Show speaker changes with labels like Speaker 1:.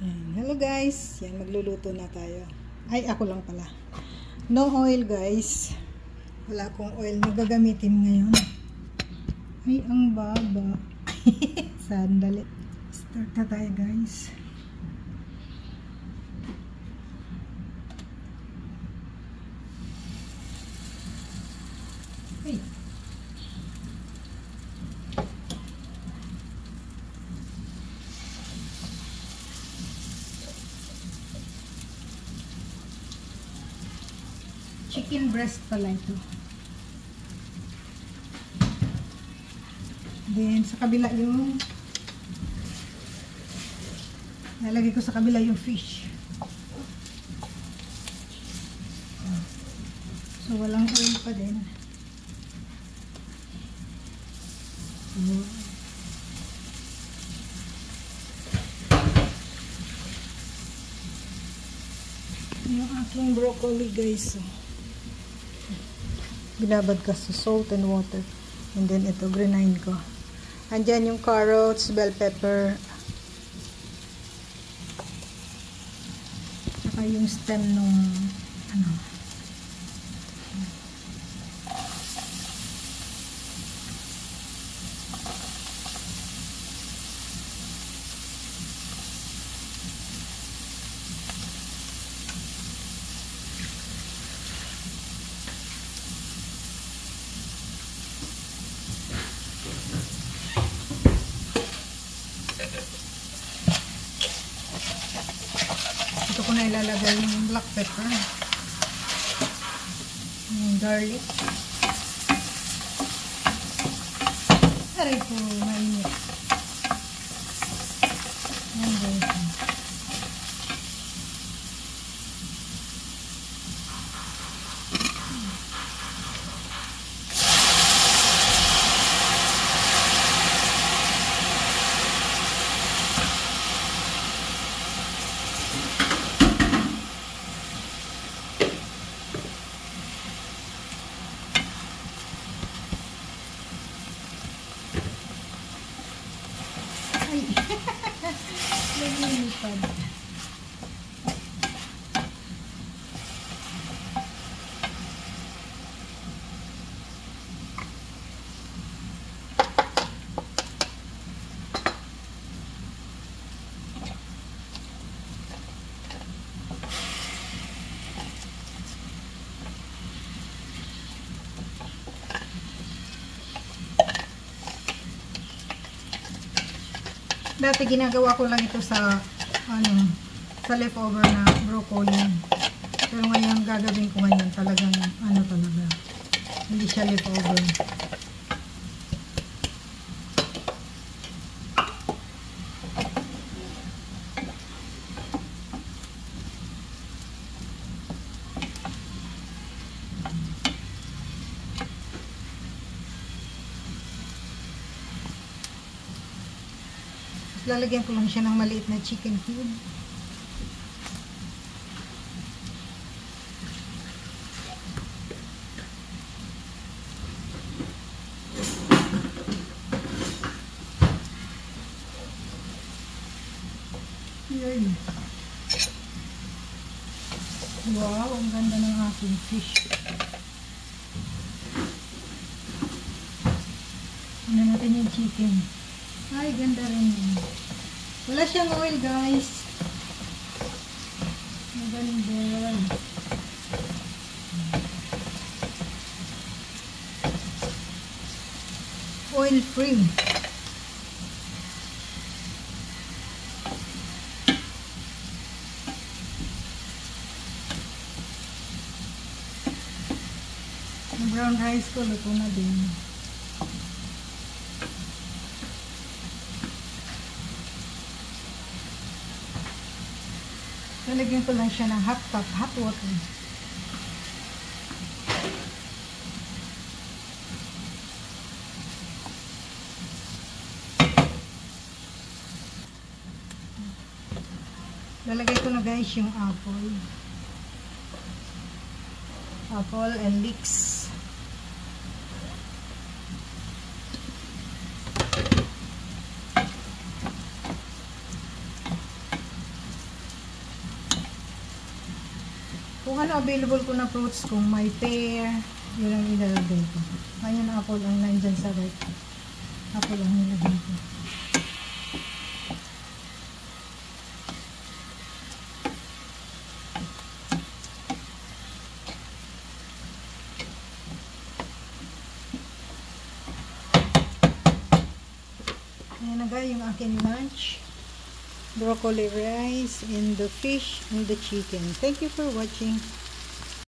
Speaker 1: Ayan. Hello guys, yan, magluluto na tayo. Ay, ako lang pala. No oil guys. Wala akong oil na gagamitin ngayon. Ay, ang baba. Sandali. Start na tayo guys. Ay. Chicken breast pala ito. Then, sa kabila yung nalagay ko sa kabila yung fish. So, walang oil pa din. Yung aking broccoli guys. Binabad ka sa salt and water. And then ito, grind ko. Andyan yung carrots, bell pepper. Saka yung stem nung ano. Ito ko na ilalagay yung black pepper, yung garlic. Aray po, mainit. Ayan guys. Ay, naglilipad. Dati ginagawa ko lang ito sa sa leftover na broccoli. Pero ngayon gagawin ko ngayon talagang talaga. Hindi siya leftover. Lalagyan ko lang siya ng maliit na chicken cube. Yun. Wow, ang ganda ng aking fish. Ano natin yung chicken. Ay, ganda rin. Wala siyang oil, guys. Maganda. Oil free. Yung brown rice ko, luto na din. Lalagyan ko lang siya ng hot water. Lalagay ko na guys yung apple. Apple and leeks. Kung ano available ko na fruits, kung may pear, yun ang ilalagay ko. Ngayon, apple ang nandyan sa right. Apple ang nilagay ko. Ayan na guys, yung aking lunch. Broccoli rice and the fish and the chicken. Thank you for watching.